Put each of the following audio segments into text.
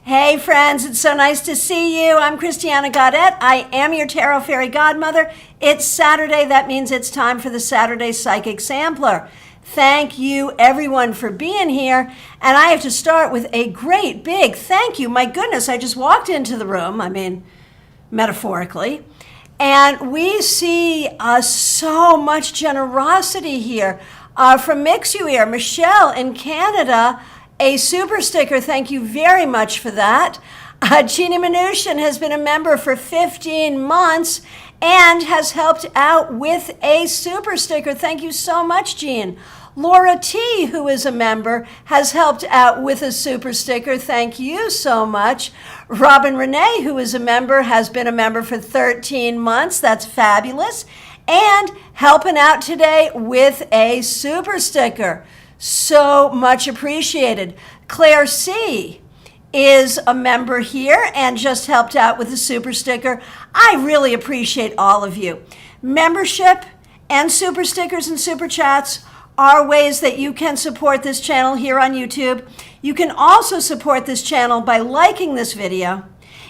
Hey friends, it's so nice to see you. I'm Christiana Gaudet. I am your Tarot Fairy Godmother. It's Saturday. That means it's time for the Saturday Psychic Sampler. Thank you everyone for being here. And I have to start with a great big thank you. My goodness, I just walked into the room, metaphorically, and we see so much generosity here. From Mixuir, Michelle in Canada, a super sticker. Thank you very much for that. Jeannie Mnuchin has been a member for 15 months and has helped out with a super sticker. Thank you so much, Jean. Laura T., who is a member, has helped out with a super sticker. Thank you so much. Robin Renee, who is a member, has been a member for 13 months. That's fabulous. And helping out today with a super sticker. So much appreciated. Claire C. is a member here and just helped out with a super sticker. I really appreciate all of you. Membership and super stickers and super chats are ways that you can support this channel here on YouTube. You can also support this channel by liking this video.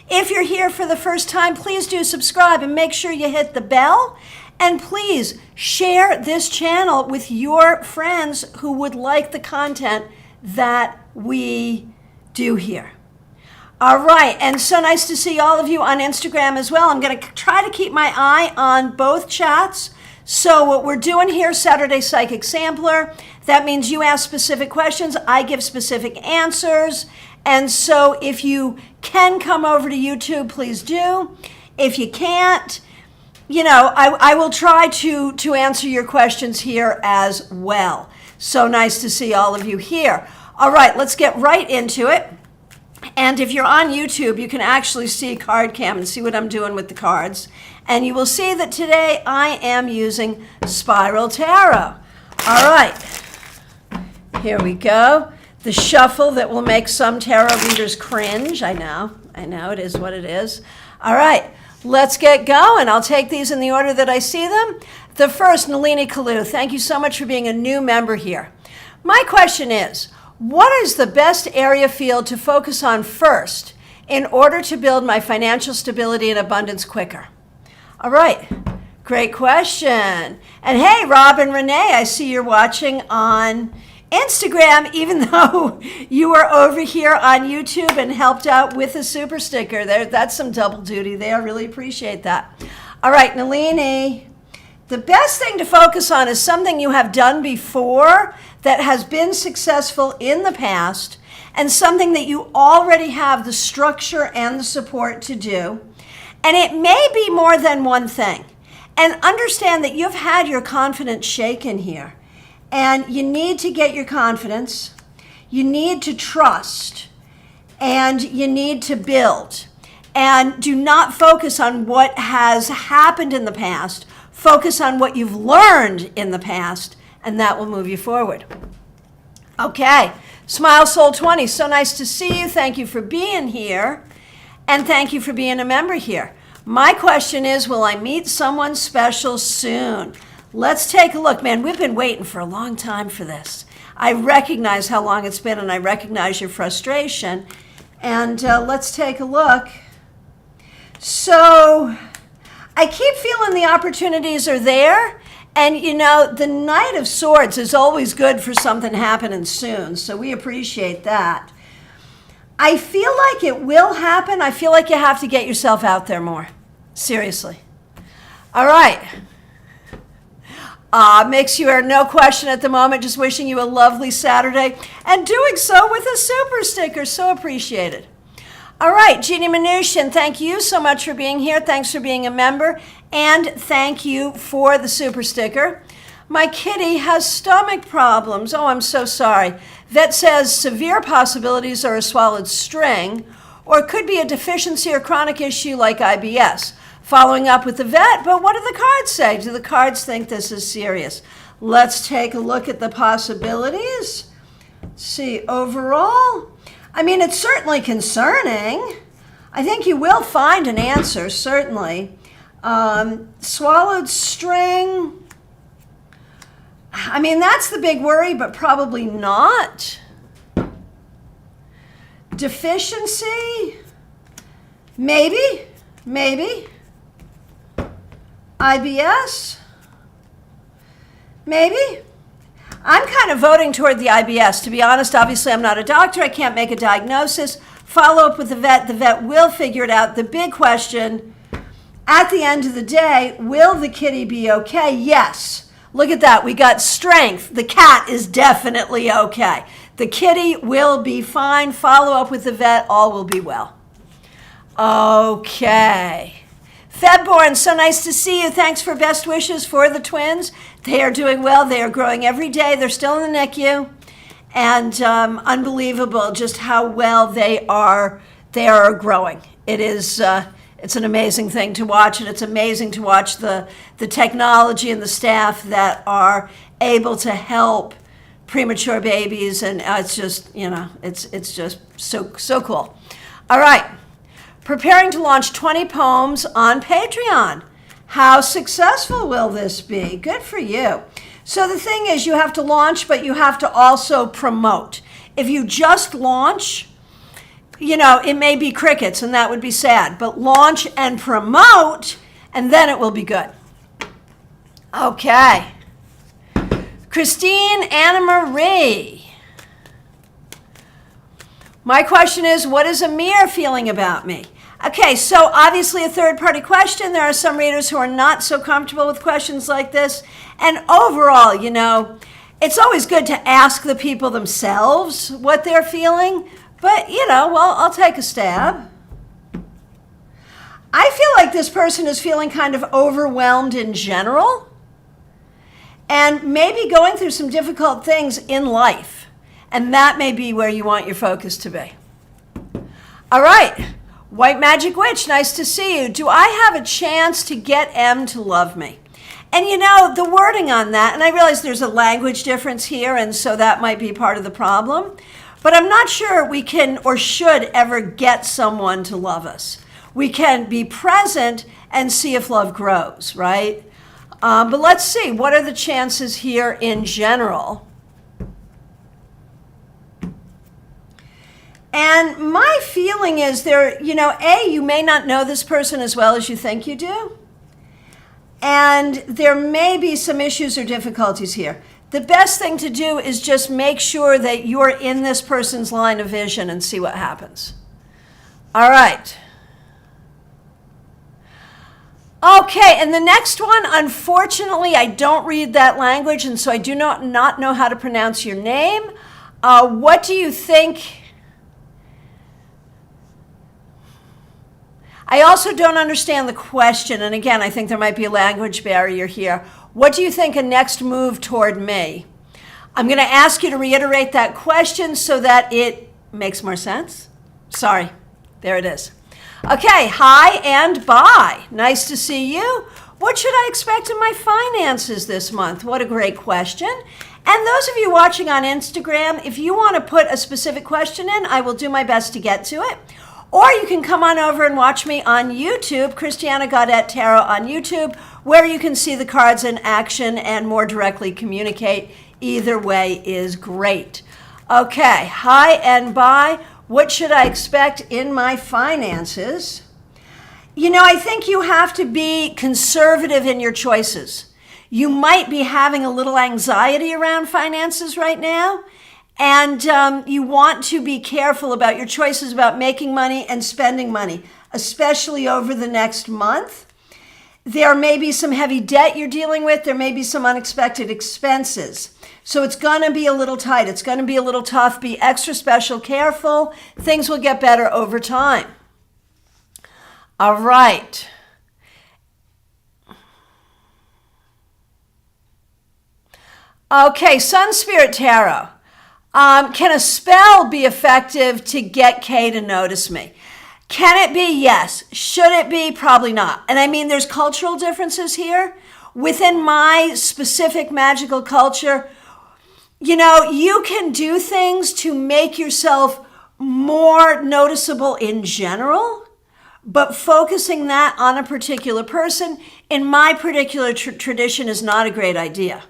If you're here for the first time, please do subscribe and make sure you hit the bell. And please share this channel with your friends who would like the content that we do here. All right, and so nice to see all of you on Instagram as well. I'm going to try to keep my eye on both chats. So what we're doing here, Saturday Psychic Sampler, that means you ask specific questions, I give specific answers. And so if you can come over to YouTube, please do. If you can't, I will try to answer your questions here as well. So nice to see all of you here. All right, let's get right into it. And if you're on YouTube, you can actually see Card Cam and see what I'm doing with the cards. And you will see that today I am using Spiral Tarot. All right, here we go. The shuffle that will make some tarot readers cringe. I know, it is what it is. All right. Let's get going. I'll take these in the order that I see them. The first, Nalini Kalu, thank you so much for being a new member here. My question is, what is the best area field to focus on first in order to build my financial stability and abundance quicker? All right, great question. And hey, Robin Renee, I see you're watching on Instagram, even though you were over here on YouTube and helped out with a super sticker. That's some double duty there. I really appreciate that. All right, Nalini, the best thing to focus on is something you have done before that has been successful in the past and something that you already have the structure and the support to do. And it may be more than one thing. And understand that you've had your confidence shaken here. And you need to get your confidence, you need to trust, and you need to build. And do not focus on what has happened in the past. Focus on what you've learned in the past, and that will move you forward. Okay, Smile Soul 20, so nice to see you. Thank you for being here, and thank you for being a member here. My question is, will I meet someone special soon? Let's take a look, man. We've been waiting for a long time for this. I recognize how long it's been, and I recognize your frustration. And let's take a look. So I keep feeling the opportunities are there. And, the Knight of Swords is always good for something happening soon. So we appreciate that. I feel like it will happen. I feel like you have to get yourself out there more. Seriously. All right. Mixuir, no question at the moment, just wishing you a lovely Saturday and doing so with a super sticker, so appreciated. All right, Jeannie Mnuchin, thank you so much for being here. Thanks for being a member, and thank you for the super sticker. My kitty has stomach problems. Oh, I'm so sorry. Vet says severe possibilities are a swallowed string, or it could be a deficiency or chronic issue like IBS. Following up with the vet, but what do the cards say? Do the cards think this is serious? Let's take a look at the possibilities. Let's see, overall, it's certainly concerning. I think you will find an answer, certainly. Swallowed string, that's the big worry, but probably not. Deficiency? Maybe. IBS? Maybe. I'm kind of voting toward the IBS. To be honest, obviously I'm not a doctor. I can't make a diagnosis. Follow up with the vet. The vet will figure it out. The big question, at the end of the day, will the kitty be okay? Yes. Look at that. We got strength. The cat is definitely okay. The kitty will be fine. Follow up with the vet. All will be well. Okay. Febborn, so nice to see you. Thanks for best wishes for the twins. They are doing well. They are growing every day. They're still in the NICU. And unbelievable just how well they are growing. It is it's an amazing thing to watch, and it's amazing to watch the technology and the staff that are able to help premature babies, and it's just, it's just so cool. All right. Preparing to launch 20 poems on Patreon. How successful will this be? Good for you. So the thing is, you have to launch, but you have to also promote. If you just launch, it may be crickets, and that would be sad. But launch and promote, and then it will be good. Okay. Christine Anna Marie. My question is, what is Amir feeling about me? Okay, so obviously a third-party question. There are some readers who are not so comfortable with questions like this. And overall, it's always good to ask the people themselves what they're feeling. But, I'll take a stab. I feel like this person is feeling kind of overwhelmed in general and maybe going through some difficult things in life. And that may be where you want your focus to be. All right. White Magic Witch, nice to see you. Do I have a chance to get M to love me? And the wording on that, and I realize there's a language difference here, and so that might be part of the problem. But I'm not sure we can or should ever get someone to love us. We can be present and see if love grows, right? But let's see, what are the chances here in general? And my feeling is you may not know this person as well as you think you do. And there may be some issues or difficulties here. The best thing to do is just make sure that you're in this person's line of vision and see what happens. All right. Okay, and the next one, unfortunately, I don't read that language, and so I do not know how to pronounce your name. What do you think? I also don't understand the question, and again, I think there might be a language barrier here. What do you think a next move toward me? I'm going to ask you to reiterate that question so that it makes more sense. Sorry, there it is. Okay, hi and bye. Nice to see you. What should I expect in my finances this month? What a great question. And those of you watching on Instagram, if you want to put a specific question in, I will do my best to get to it. Or you can come on over and watch me on YouTube, Christiana Gaudet Tarot on YouTube, where you can see the cards in action and more directly communicate. Either way is great. Okay, hi and bye. What should I expect in my finances? I think you have to be conservative in your choices. You might be having a little anxiety around finances right now. And you want to be careful about your choices about making money and spending money, especially over the next month. There may be some heavy debt you're dealing with. There may be some unexpected expenses. So it's going to be a little tight. It's going to be a little tough. Be extra special, careful. Things will get better over time. All right. Okay, Sun Spirit Tarot. Can a spell be effective to get Kay to notice me? Can it be? Yes. Should it be? Probably not. And I mean, there's cultural differences here. Within my specific magical culture, you can do things to make yourself more noticeable in general, but focusing that on a particular person in my particular tradition is not a great idea.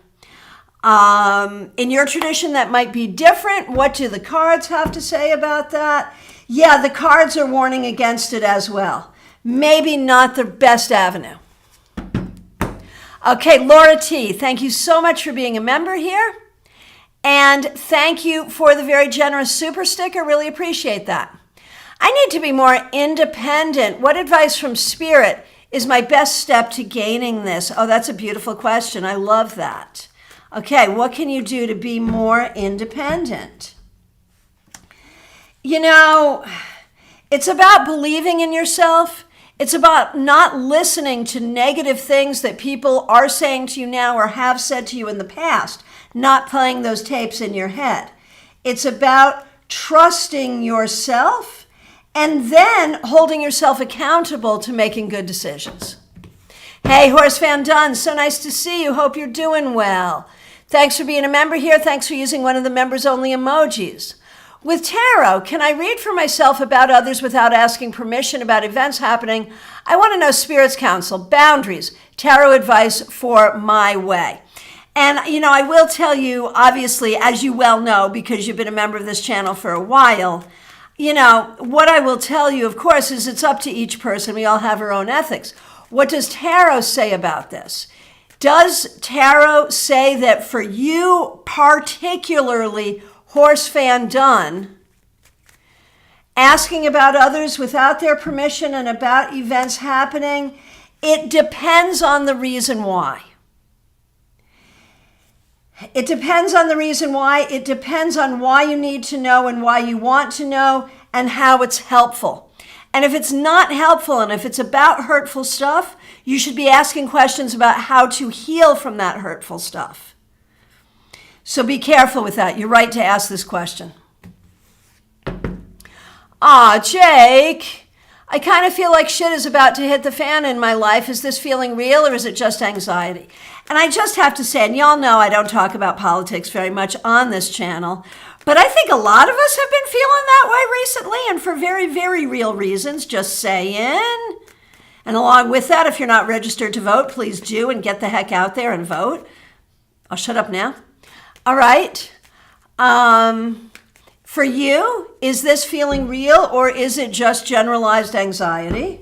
In your tradition, that might be different. What do the cards have to say about that? Yeah, the cards are warning against it as well. Maybe not the best avenue. Okay, Laura T., thank you so much for being a member here. And thank you for the very generous super sticker. Really appreciate that. I need to be more independent. What advice from Spirit is my best step to gaining this? Oh, that's a beautiful question. I love that. Okay, what can you do to be more independent? You know, it's about believing in yourself. It's about not listening to negative things that people are saying to you now or have said to you in the past, not playing those tapes in your head. It's about trusting yourself and then holding yourself accountable to making good decisions. Hey, Horse Van Dunn, so nice to see you. Hope you're doing well. Thanks for being a member here. Thanks for using one of the members-only emojis. With tarot, can I read for myself about others without asking permission about events happening? I want to know Spirit's counsel, boundaries, tarot advice for my way. And, you know, I will tell you, obviously, as you well know, because you've been a member of this channel for a while, you know, what I will tell you, of course, is it's up to each person. We all have our own ethics. What does tarot say about this? Does tarot say that for you, particularly, Horse Van Dunn, asking about others without their permission and about events happening, it depends on the reason why. It depends on the reason why. It depends on why you need to know and why you want to know and how it's helpful. And if it's not helpful and if it's about hurtful stuff, you should be asking questions about how to heal from that hurtful stuff. So be careful with that. You're right to ask this question. Jake, I kind of feel like shit is about to hit the fan in my life. Is this feeling real or is it just anxiety? And I just have to say, and y'all know I don't talk about politics very much on this channel, but I think a lot of us have been feeling that way recently and for very, very real reasons, just saying. And along with that, if you're not registered to vote, please do and get the heck out there and vote. I'll shut up now. All right. For you, is this feeling real or is it just generalized anxiety?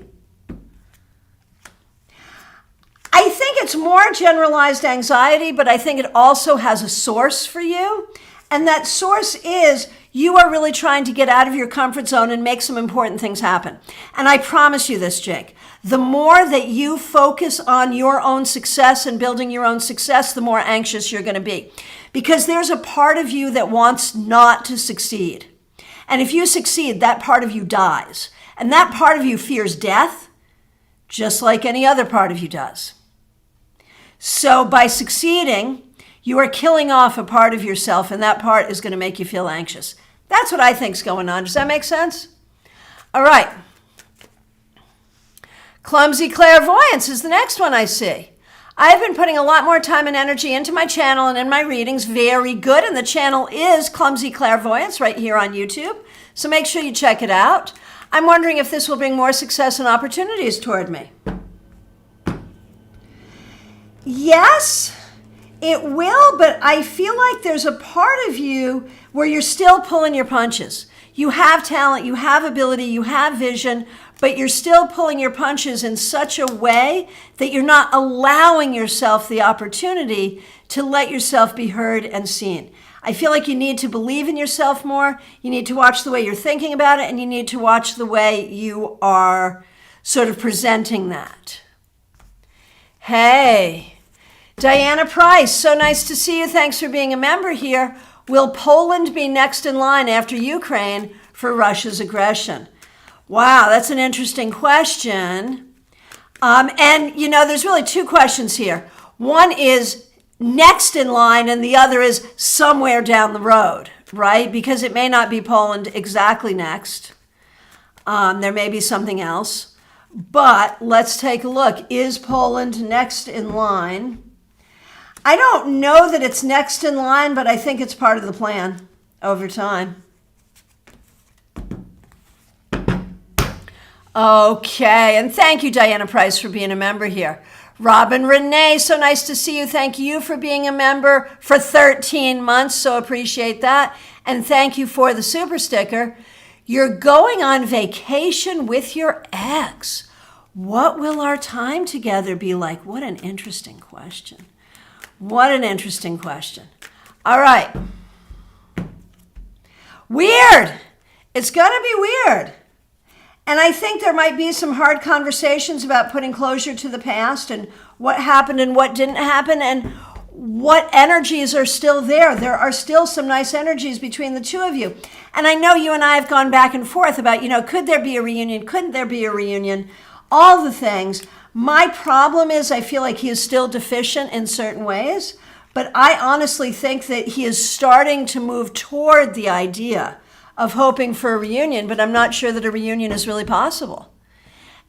I think it's more generalized anxiety, but I think it also has a source for you. And that source is you are really trying to get out of your comfort zone and make some important things happen. And I promise you this, Jake, the more that you focus on your own success and building your own success, the more anxious you're going to be. Because there's a part of you that wants not to succeed. And if you succeed, that part of you dies. And that part of you fears death, just like any other part of you does. So by succeeding, you are killing off a part of yourself, and that part is going to make you feel anxious. That's what I think's going on. Does that make sense? All right. Clumsy clairvoyance is the next one I see. I've been putting a lot more time and energy into my channel and in my readings. Very good. And the channel is Clumsy Clairvoyance right here on YouTube. So make sure you check it out. I'm wondering if this will bring more success and opportunities toward me. Yes, it will, but I feel like there's a part of you where you're still pulling your punches. You have talent, you have ability, you have vision, but you're still pulling your punches in such a way that you're not allowing yourself the opportunity to let yourself be heard and seen. I feel like you need to believe in yourself more. You need to watch the way you're thinking about it, and you need to watch the way you are sort of presenting that. Hey, Diana Price, so nice to see you. Thanks for being a member here. Will Poland be next in line after Ukraine for Russia's aggression? Wow, that's an interesting question. And, you know, there's really two questions here. One is next in line and the other is somewhere down the road, right? Because it may not be Poland exactly next. There may be something else. But let's take a look. Is Poland next in line? I don't know that it's next in line, but I think it's part of the plan over time. Okay, and thank you, Diana Price, for being a member here. Robin Renee, so nice to see you. Thank you for being a member for 13 months, so appreciate that. And thank you for the super sticker. You're going on vacation with your ex. What will our time together be like? What an interesting question. What an interesting question. All right. Weird. It's going to be weird. And I think there might be some hard conversations about putting closure to the past and what happened and what didn't happen and what energies are still there. There are still some nice energies between the two of you. And I know you and I have gone back and forth about, could there be a reunion? Couldn't there be a reunion? All the things. My problem is I feel like he is still deficient in certain ways, but I honestly think that he is starting to move toward the idea of hoping for a reunion, but I'm not sure that a reunion is really possible.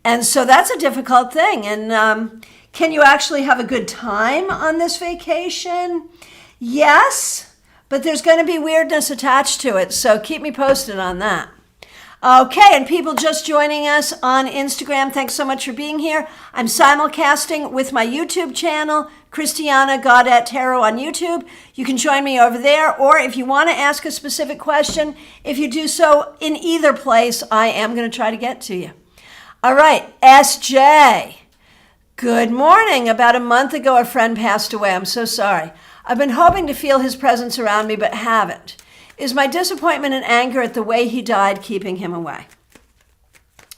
And so that's a difficult thing. And can you actually have a good time on this vacation? Yes, but there's going to be weirdness attached to it. So keep me posted on that. Okay, and people just joining us on Instagram, thanks so much for being here. I'm simulcasting with my YouTube channel, Christiana Gaudet Tarot on YouTube. You can join me over there, or if you want to ask a specific question, if you do so in either place, I am going to try to get to you. All right, SJ. Good morning. About a month ago, a friend passed away. I'm so sorry. I've been hoping to feel his presence around me, but haven't. Is my disappointment and anger at the way he died keeping him away?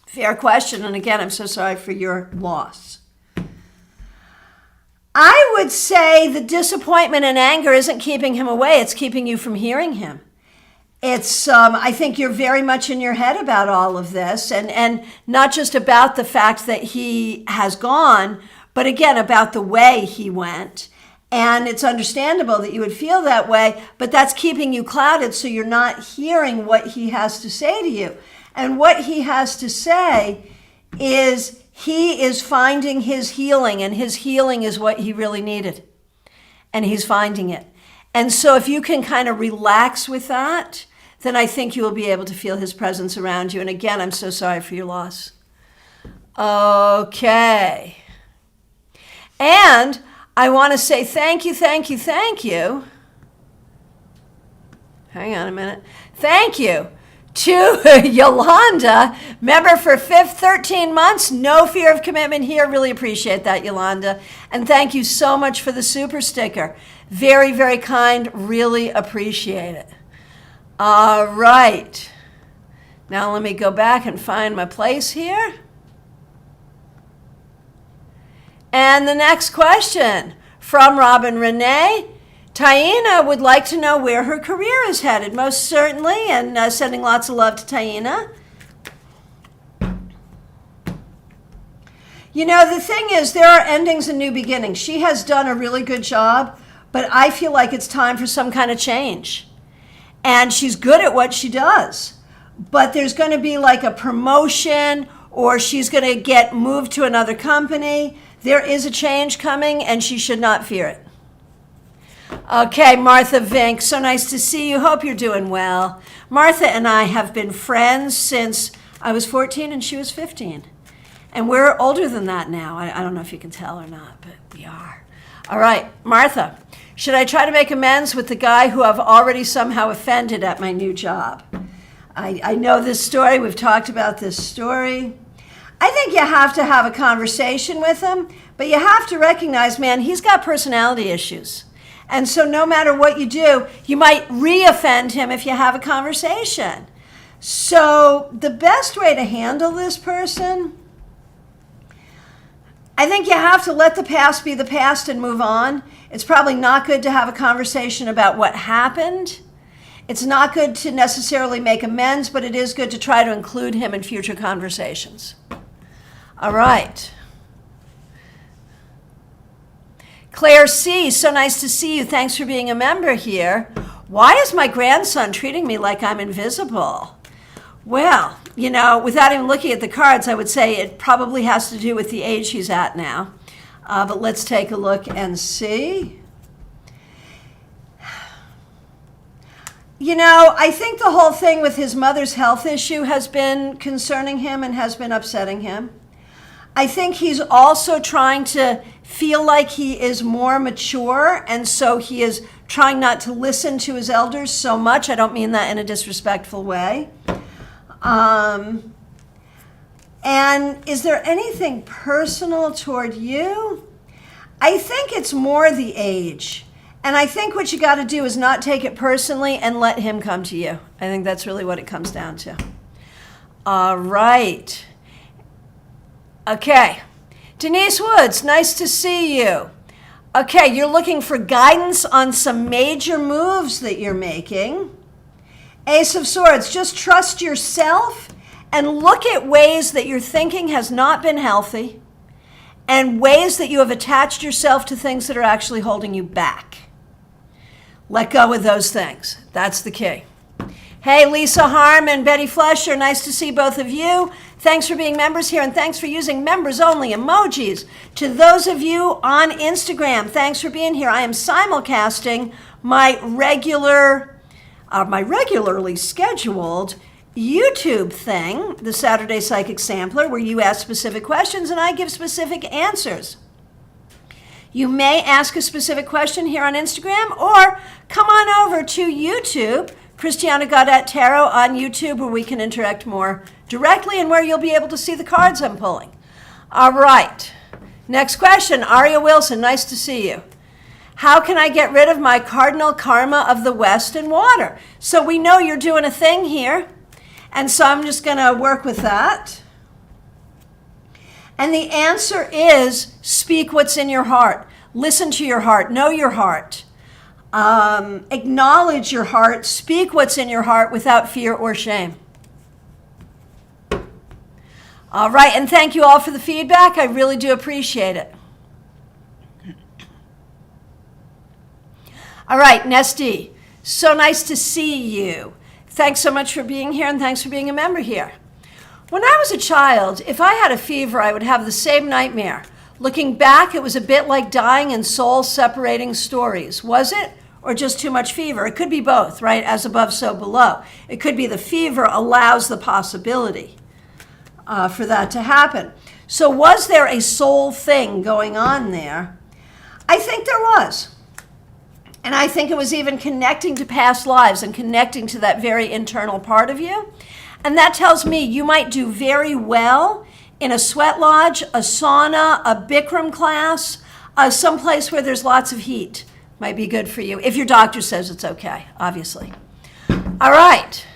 Fair question. And again, I'm so sorry for your loss. I would say the disappointment and anger isn't keeping him away. It's keeping you from hearing him. It's, I think you're very much in your head about all of this, and not just about the fact that he has gone, but again, about the way he went. And it's understandable that you would feel that way, but that's keeping you clouded, so you're not hearing what he has to say to you. And what he has to say is he is finding his healing, and his healing is what he really needed. And he's finding it. And so if you can kind of relax with that, then I think you will be able to feel his presence around you. And again, I'm so sorry for your loss. Okay. And I want to say thank you. Hang on a minute. Thank you to Yolanda, member for 13 months. No fear of commitment here. Really appreciate that, Yolanda. And thank you so much for the super sticker. Very, very kind. Really appreciate it. All right. Now let me go back and find my place here. And the next question from Robin Renee. Taina would like to know where her career is headed, most certainly, and sending lots of love to Taina. The thing is, there are endings and new beginnings. She has done a really good job, but I feel like it's time for some kind of change. And she's good at what she does, but there's going to be like a promotion, or she's going to get moved to another company. There is a change coming, and she should not fear it. Okay, Martha Vink, so nice to see you. Hope you're doing well. Martha and I have been friends since I was 14 and she was 15. And we're older than that now. I don't know if you can tell or not, but we are. All right, Martha, should I try to make amends with the guy who I've already somehow offended at my new job? I know this story. We've talked about this story. I think you have to have a conversation with him, but you have to recognize, man, he's got personality issues. And so no matter what you do, you might re-offend him if you have a conversation. So the best way to handle this person, I think you have to let the past be the past and move on. It's probably not good to have a conversation about what happened. It's not good to necessarily make amends, but it is good to try to include him in future conversations. All right. Claire C., so nice to see you. Thanks for being a member here. Why is my grandson treating me like I'm invisible? Well, without even looking at the cards, I would say it probably has to do with the age he's at now. But let's take a look and see. I think the whole thing with his mother's health issue has been concerning him and has been upsetting him. I think he's also trying to feel like he is more mature, and so he is trying not to listen to his elders so much. I don't mean that in a disrespectful way. And is there anything personal toward you? I think it's more the age. And I think what you got to do is not take it personally and let him come to you. I think that's really what it comes down to. All right. Okay. Denise Woods, nice to see you. Okay, you're looking for guidance on some major moves that you're making. Ace of Swords, just trust yourself and look at ways that your thinking has not been healthy and ways that you have attached yourself to things that are actually holding you back. Let go of those things. That's the key. Hey, Lisa Harm and Betty Flesher, nice to see both of you. Thanks for being members here, and thanks for using members-only emojis. To those of you on Instagram, thanks for being here. I am simulcasting my regularly scheduled YouTube thing, the Saturday Psychic Sampler, where you ask specific questions and I give specific answers. You may ask a specific question here on Instagram, or come on over to YouTube, Christiana Gaudet Tarot on YouTube, where we can interact more directly and where you'll be able to see the cards I'm pulling. All right. Next question, Aria Wilson, nice to see you. How can I get rid of my cardinal karma of the West and water? So we know you're doing a thing here, and so I'm just going to work with that. And the answer is speak what's in your heart. Listen to your heart. Know your heart. Acknowledge your heart. Speak what's in your heart without fear or shame. All right, and thank you all for the feedback. I really do appreciate it. All right, Nesty, so nice to see you. Thanks so much for being here, and thanks for being a member here. When I was a child, if I had a fever, I would have the same nightmare. Looking back, it was a bit like dying and soul-separating stories. Was it? Or just too much fever? It could be both, right? As above, so below. It could be the fever allows the possibility for that to happen. So was there a soul thing going on there? I think there was. And I think it was even connecting to past lives and connecting to that very internal part of you. And that tells me you might do very well in a sweat lodge, a sauna, a Bikram class, someplace where there's lots of heat. Might be good for you, if your doctor says it's okay, obviously. All right.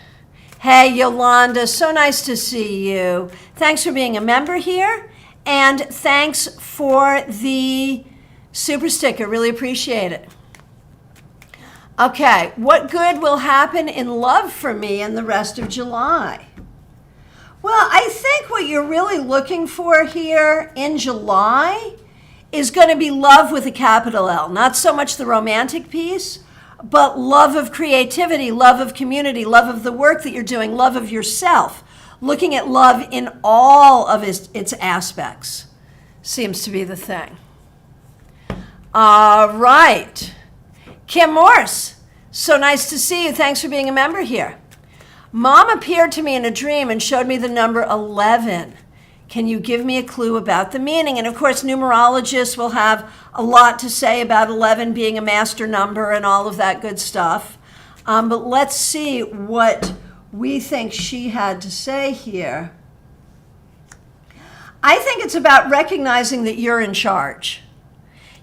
Hey, Yolanda, so nice to see you. Thanks for being a member here, and thanks for the super sticker. Really appreciate it. Okay, what good will happen in love for me in the rest of July? Well, I think what you're really looking for here in July is going to be love with a capital L. Not so much the romantic piece, but love of creativity, love of community, love of the work that you're doing, love of yourself. Looking at love in all of its aspects seems to be the thing. All right. Kim Morse, so nice to see you. Thanks for being a member here. Mom appeared to me in a dream and showed me the number 11. Can you give me a clue about the meaning? And of course, numerologists will have a lot to say about 11 being a master number and all of that good stuff. But let's see what we think she had to say here. I think it's about recognizing that you're in charge.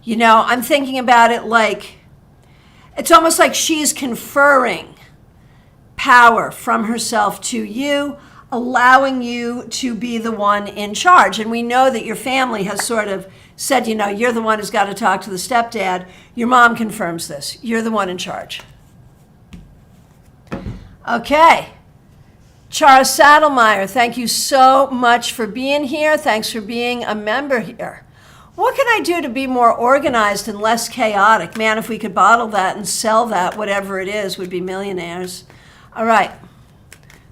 You know, I'm thinking about it like, it's almost like she's conferring power from herself to you, allowing you to be the one in charge. And we know that your family has sort of said, you know, you're the one who's got to talk to the stepdad. Your mom confirms this. You're the one in charge. Okay. Chara Saddlemeyer, thank you so much for being here. Thanks for being a member here. What can I do to be more organized and less chaotic? Man, if we could bottle that and sell that, whatever it is, we'd be millionaires. All right.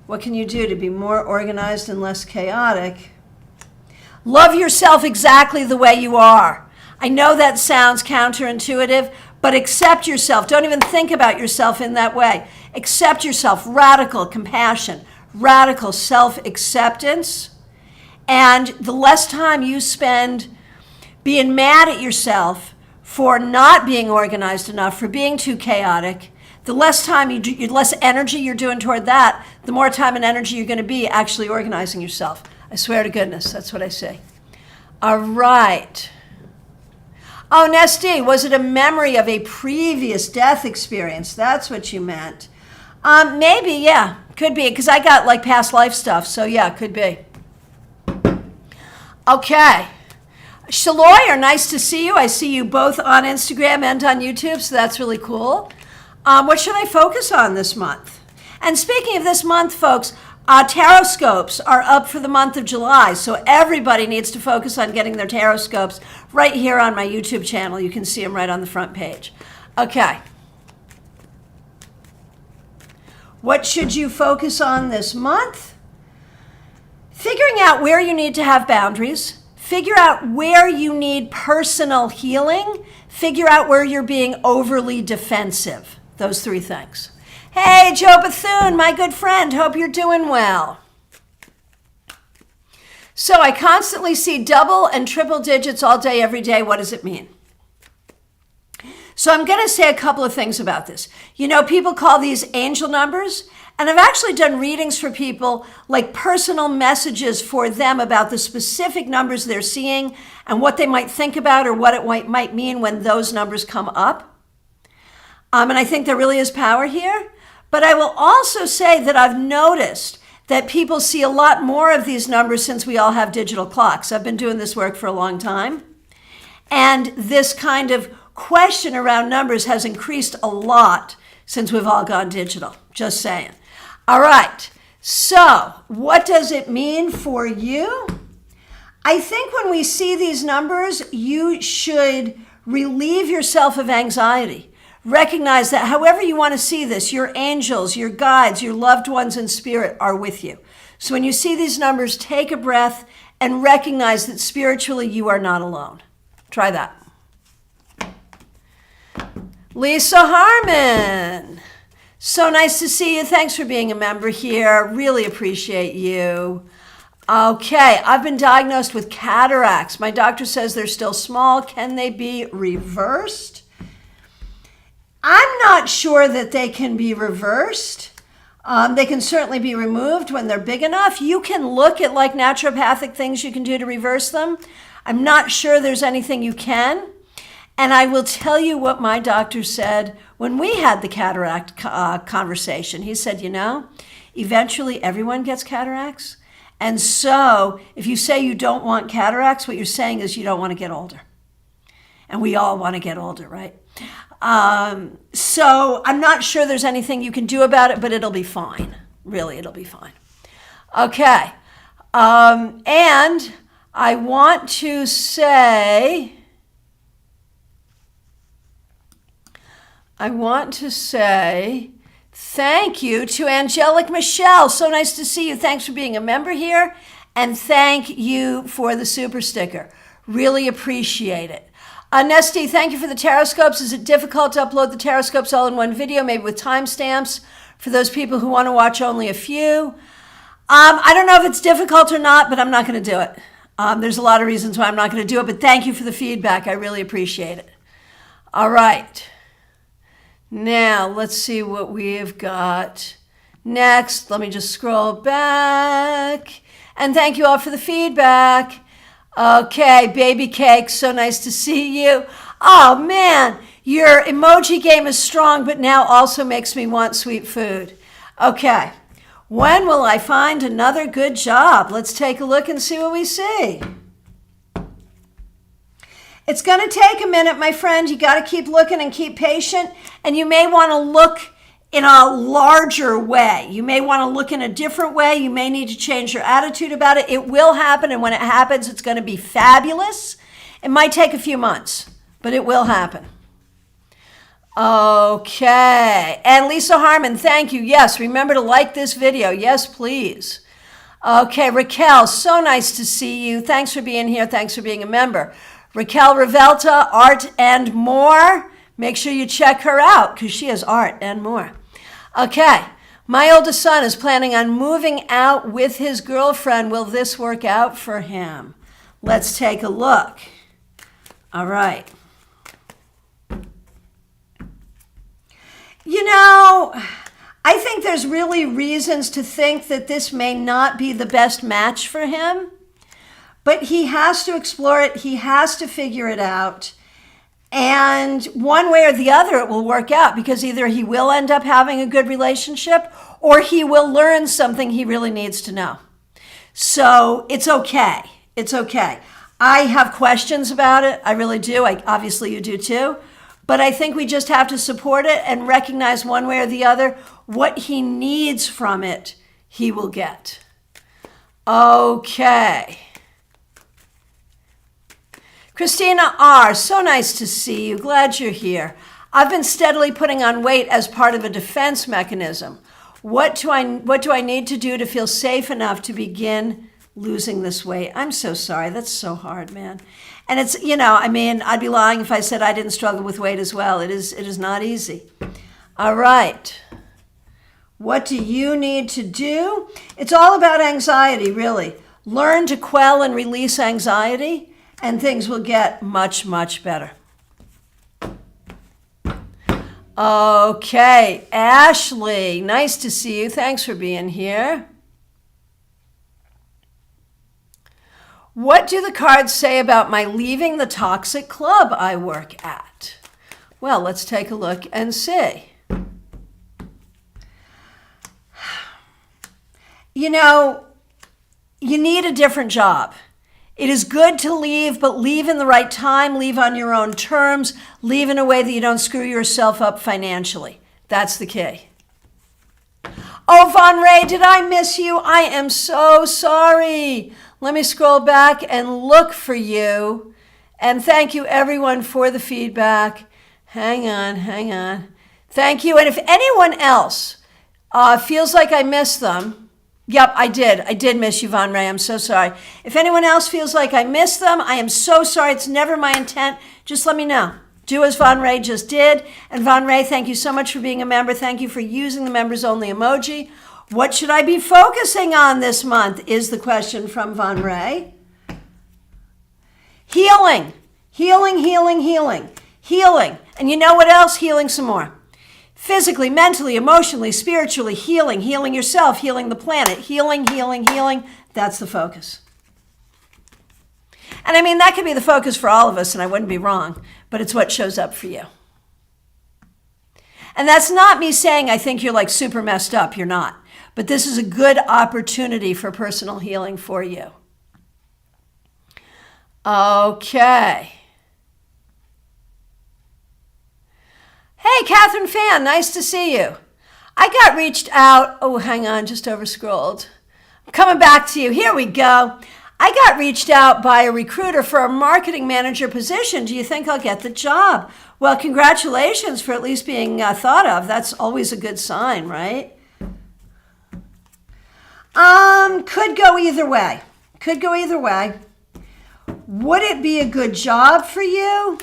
What can you do to be more organized and less chaotic? Love yourself exactly the way you are. I know that sounds counterintuitive, but accept yourself. Don't even think about yourself in that way. Accept yourself. Radical compassion, radical self-acceptance. And the less time you spend being mad at yourself for not being organized enough, for being too chaotic, The less time you do, less energy you're doing toward that, the more time and energy you're going to be actually organizing yourself. I swear to goodness, that's what I say. All right. Oh, Nesty, was it a memory of a previous death experience? That's what you meant. Maybe, yeah. Could be, because I got like past life stuff, so yeah, could be. Okay. Shaloy, nice to see you. I see you both on Instagram and on YouTube, so that's really cool. What should I focus on this month? And speaking of this month, folks, tarot scopes are up for the month of July, so everybody needs to focus on getting their tarot scopes right here on my YouTube channel. You can see them right on the front page. Okay. What should you focus on this month? Figuring out where you need to have boundaries. Figure out where you need personal healing. Figure out where you're being overly defensive. Those three things. Hey, Joe Bethune, my good friend. Hope you're doing well. So I constantly see double and triple digits all day, every day. What does it mean? So I'm going to say a couple of things about this. You know, people call these angel numbers, and I've actually done readings for people, like personal messages for them about the specific numbers they're seeing and what they might think about or what it might mean when those numbers come up. And I think there really is power here. But I will also say that I've noticed that people see a lot more of these numbers since we all have digital clocks. I've been doing this work for a long time. And this kind of question around numbers has increased a lot since we've all gone digital. Just saying. All right. So what does it mean for you? I think when we see these numbers, you should relieve yourself of anxiety. Recognize that however you want to see this, your angels, your guides, your loved ones in spirit are with you. So when you see these numbers, take a breath and recognize that spiritually you are not alone. Try that. Lisa Harmon. So nice to see you. Thanks for being a member here. Really appreciate you. Okay, I've been diagnosed with cataracts. My doctor says they're still small. Can they be reversed? I'm not sure that they can be reversed. They can certainly be removed when they're big enough. You can look at like naturopathic things you can do to reverse them. I'm not sure there's anything you can. And I will tell you what my doctor said when we had the cataract conversation. He said, you know, eventually everyone gets cataracts. And so if you say you don't want cataracts, what you're saying is you don't want to get older. And we all want to get older, right? So I'm not sure there's anything you can do about it, but it'll be fine. Really, it'll be fine. Okay. And I want to say thank you to Angelic Michelle. So nice to see you. Thanks for being a member here. And thank you for the super sticker. Really appreciate it. Nesty, thank you for the tarot scopes. Is it difficult to upload the tarot scopes all in one video, maybe with timestamps for those people who want to watch only a few? I don't know if it's difficult or not, but I'm not going to do it. There's a lot of reasons why I'm not going to do it, but thank you for the feedback. I really appreciate it. All right. Now, let's see what we have got next. Let me just scroll back. And thank you all for the feedback. Okay, baby cake, so nice to see you. Oh man, your emoji game is strong, but now also makes me want sweet food. Okay, when will I find another good job? Let's take a look and see what we see. It's going to take a minute, my friend. You got to keep looking and keep patient, and you may want to look in a larger way. You may want to look in a different way. You may need to change your attitude about it. It will happen, and when it happens, it's going to be fabulous. It might take a few months, but it will happen. Okay, and Lisa Harmon, thank you. Yes, remember to like this video. Yes, please. Okay, Raquel, so nice to see you. Thanks for being here. Thanks for being a member. Raquel Revelta, Art and More. Make sure you check her out because she has art and more. Okay, my oldest son is planning on moving out with his girlfriend. Will this work out for him? Let's take a look. All right. You know, I think there's really reasons to think that this may not be the best match for him, but he has to explore it. He has to figure it out. And one way or the other, it will work out, because either he will end up having a good relationship or he will learn something he really needs to know. So it's okay. It's okay. I have questions about it. I really do. Obviously you do too. But I think we just have to support it and recognize one way or the other what he needs from it, he will get. Okay. Christina R., so nice to see you. Glad you're here. I've been steadily putting on weight as part of a defense mechanism. What do I need to do to feel safe enough to begin losing this weight? I'm so sorry. That's so hard, man. And it's, I'd be lying if I said I didn't struggle with weight as well. It is not easy. All right. What do you need to do? It's all about anxiety, really. Learn to quell and release anxiety, and things will get much, much better. Okay, Ashley, nice to see you. Thanks for being here. What do the cards say about my leaving the toxic club I work at? Well, let's take a look and see. You need a different job. It is good to leave, but leave in the right time, leave on your own terms, leave in a way that you don't screw yourself up financially. That's the key. Oh, Von Ray, did I miss you? I am so sorry. Let me scroll back and look for you. And thank you, everyone, for the feedback. Hang on. Thank you. And if anyone else feels like I missed them, yep, I did. I did miss you, Von Ray. I'm so sorry. If anyone else feels like I missed them, I am so sorry. It's never my intent. Just let me know. Do as Von Ray just did. And Von Ray, thank you so much for being a member. Thank you for using the members only emoji. What should I be focusing on this month is the question from Von Ray. Healing. Healing. And you know what else? Healing some more. Physically, mentally, emotionally, spiritually, healing yourself, healing the planet, healing. That's the focus. And that could be the focus for all of us, and I wouldn't be wrong, but it's what shows up for you. And that's not me saying I think you're like super messed up. You're not. But this is a good opportunity for personal healing for you. Okay. Hey, Catherine Fan, nice to see you. I got reached out. Oh, hang on, just over-scrolled. I'm coming back to you. Here we go. I got reached out by a recruiter for a marketing manager position. Do you think I'll get the job? Well, congratulations for at least being thought of. That's always a good sign, right? Could go either way. Would it be a good job for you?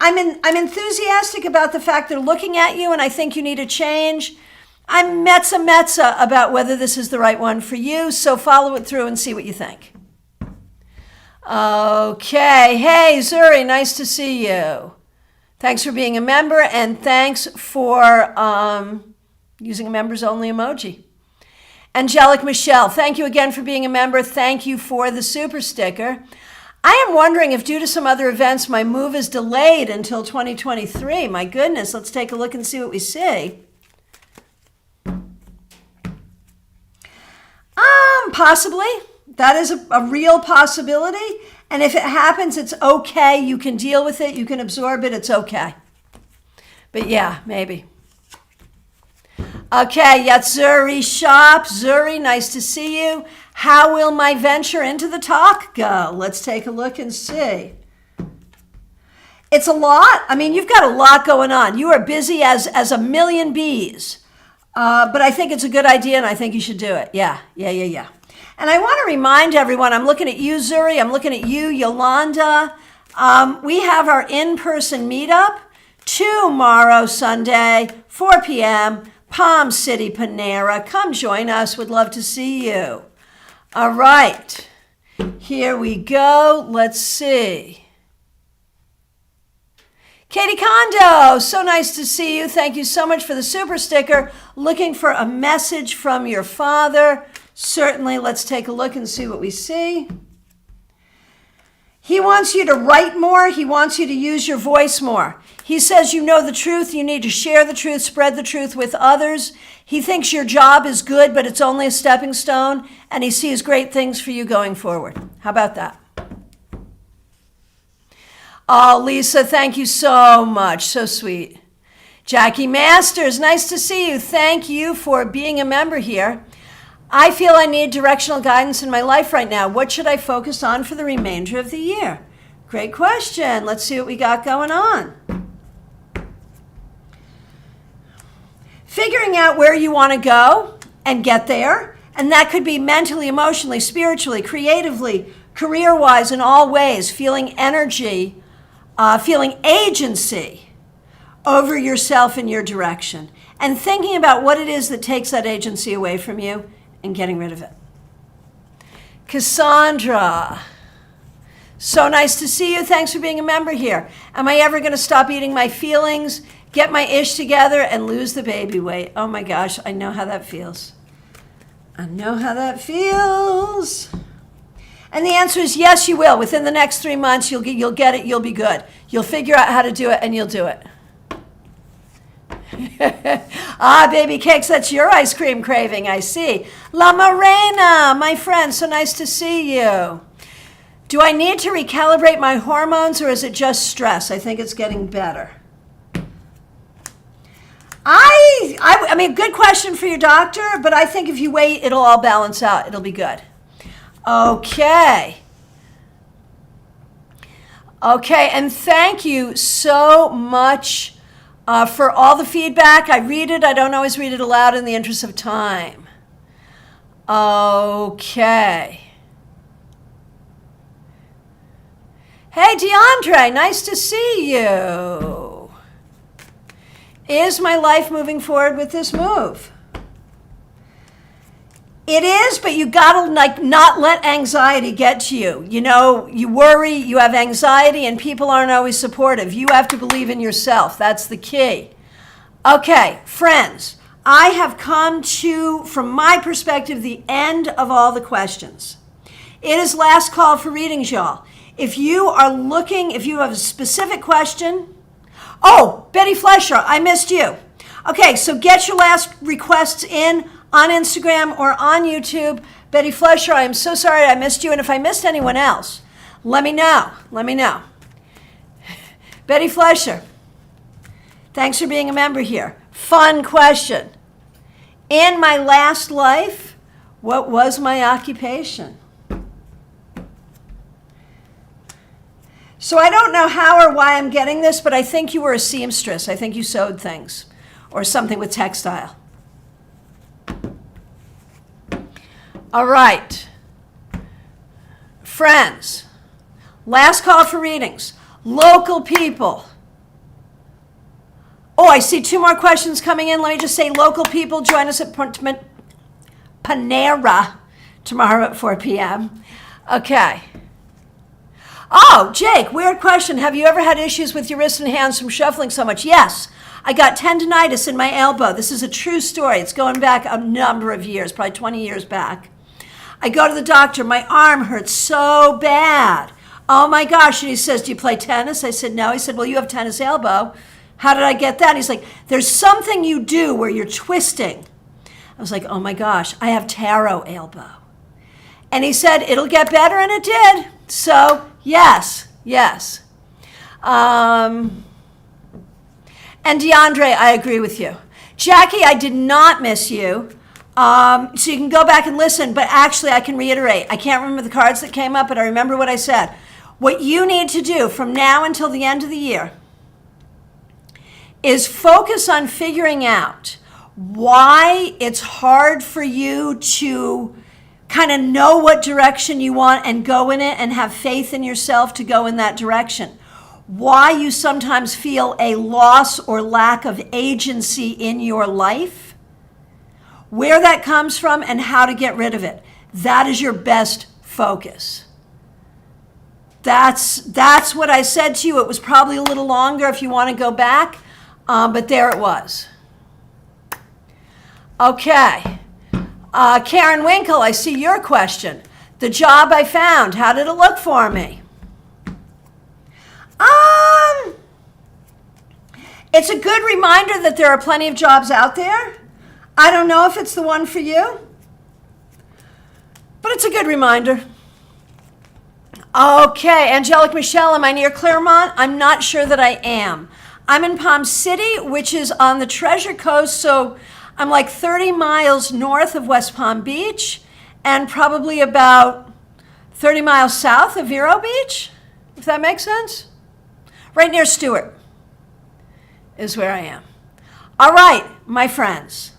I'm enthusiastic about the fact they're looking at you, and I think you need a change. I'm metza about whether this is the right one for you, so follow it through and see what you think. Okay. Hey, Zuri, nice to see you. Thanks for being a member, and thanks for using a members only emoji. Angelic Michelle, thank you again for being a member. Thank you for the super sticker. I am wondering if due to some other events, my move is delayed until 2023. My goodness, let's take a look and see what we see. Possibly. That is a real possibility. And if it happens, it's okay. You can deal with it. You can absorb it. It's okay. But yeah, maybe. Okay, Yatsuri Shop. Zuri, nice to see you. How will my venture into the talk go? Let's take a look and see. It's a lot. You've got a lot going on. You are busy as a million bees. But I think it's a good idea, and I think you should do it. Yeah. And I want to remind everyone, I'm looking at you, Zuri. I'm looking at you, Yolanda. We have our in-person meetup tomorrow, Sunday, 4 p.m., Palm City, Panera. Come join us. Would love to see you. All right. Here we go. Let's see. Katie Kondo, so nice to see you. Thank you so much for the super sticker. Looking for a message from your father. Certainly, let's take a look and see what we see. He wants you to write more. He wants you to use your voice more. He says you know the truth. You need to share the truth, spread the truth with others. He thinks your job is good, but it's only a stepping stone, and he sees great things for you going forward. How about that? Oh, Lisa, thank you so much. So sweet. Jackie Masters, nice to see you. Thank you for being a member here. I feel I need directional guidance in my life right now. What should I focus on for the remainder of the year? Great question. Let's see what we got going on. Figuring out where you want to go and get there. And that could be mentally, emotionally, spiritually, creatively, career-wise, in all ways. Feeling energy, feeling agency over yourself and your direction. And thinking about what it is that takes that agency away from you and getting rid of it. Cassandra, so nice to see you. Thanks for being a member here. Am I ever going to stop eating my feelings, get my ish together, and lose the baby weight? Oh my gosh, I know how that feels. I know how that feels. And the answer is yes, you will. Within the next 3 months, you'll get it, you'll be good. You'll figure out how to do it, and you'll do it. Baby cakes, that's your ice cream craving, I see. La Morena, my friend, so nice to see you. Do I need to recalibrate my hormones, or is it just stress? I think it's getting better. I mean, good question for your doctor, but I think if you wait, it'll all balance out. It'll be good. Okay, and thank you so much for all the feedback. I read it. I don't always read it aloud in the interest of time. Okay. Hey, DeAndre, nice to see you. Is my life moving forward with this move? It is, but you gotta not let anxiety get to you. You know, you worry, you have anxiety, and people aren't always supportive. You have to believe in yourself. That's the key. Okay, friends, I have come to, from my perspective, the end of all the questions. It is last call for readings, y'all. If you are looking, if you have a specific question, oh, Betty Fleischer, I missed you. Okay, so get your last requests in on Instagram or on YouTube. Betty Fleischer, I am so sorry I missed you. And if I missed anyone else, let me know. Let me know. Betty Fleischer, thanks for being a member here. Fun question. In my last life, what was my occupation? So I don't know how or why I'm getting this, but I think you were a seamstress. I think you sewed things or something with textile. All right, friends, last call for readings. Local people. Oh, I see 2 more questions coming in. Let me just say, local people, join us at Panera tomorrow at 4 p.m. Okay. Oh, Jake, weird question. Have you ever had issues with your wrists and hands from shuffling so much? Yes. I got tendonitis in my elbow. This is a true story. It's going back a number of years, probably 20 years back. I go to the doctor. My arm hurts so bad. Oh my gosh. And he says, do you play tennis? I said, no. He said, well, you have tennis elbow. How did I get that? He's like, there's something you do where you're twisting. I was like, oh my gosh, I have tarot elbow. And he said, it'll get better, and it did. So yes. And DeAndre, I agree with you. Jackie, I did not miss you. So you can go back and listen, but actually I can reiterate. I can't remember the cards that came up, but I remember what I said. What you need to do from now until the end of the year is focus on figuring out why it's hard for you to kind of know what direction you want and go in it and have faith in yourself to go in that direction. Why you sometimes feel a loss or lack of agency in your life, where that comes from, and how to get rid of it. That is your best focus. That's what I said to you. It was probably a little longer if you want to go back, but there it was. Okay. Karen Winkle, I see your question. The job I found, how did it look for me? It's a good reminder that there are plenty of jobs out there. I don't know if it's the one for you, but it's a good reminder. Okay, Angelic Michelle, am I near Claremont? I'm not sure that I am. I'm in Palm City, which is on the Treasure Coast, so I'm like 30 miles north of West Palm Beach and probably about 30 miles south of Vero Beach, if that makes sense. Right near Stewart is where I am. All right, my friends.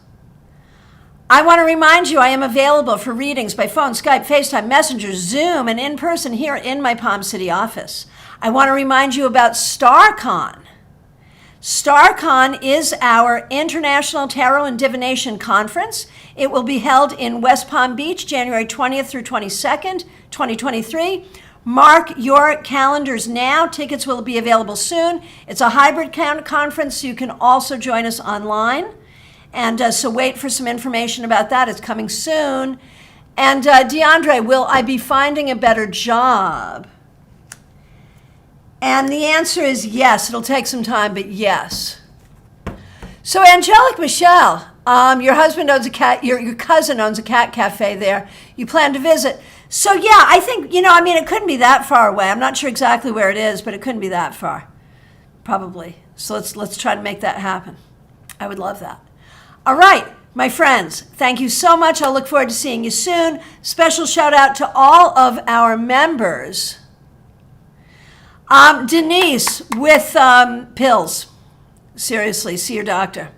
I want to remind you I am available for readings by phone, Skype, FaceTime, Messenger, Zoom, and in person here in my Palm City office. I want to remind you about StarCon. StarCon is our International Tarot and Divination Conference. It will be held in West Palm Beach, January 20th through 22nd, 2023. Mark your calendars now. Tickets will be available soon. It's a hybrid conference, so you can also join us online. And so wait for some information about that. It's coming soon. And DeAndre, will I be finding a better job? And the answer is yes. It'll take some time, but yes. So Angelic Michelle, your husband owns a cat, your cousin owns a cat cafe there. You plan to visit. So yeah, I think, it couldn't be that far away. I'm not sure exactly where it is, but it couldn't be that far. Probably. So let's try to make that happen. I would love that. All right, my friends, thank you so much. I'll look forward to seeing you soon. Special shout out to all of our members. Denise with pills. Seriously, see your doctor.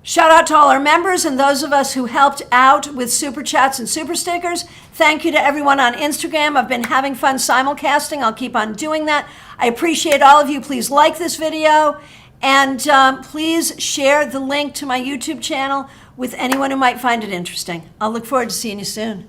Shout out to all our members and those of us who helped out with super chats and super stickers. Thank you to everyone on Instagram. I've been having fun simulcasting. I'll keep on doing that. I appreciate all of you. Please like this video and please share the link to my YouTube channel with anyone who might find it interesting. I'll look forward to seeing you soon.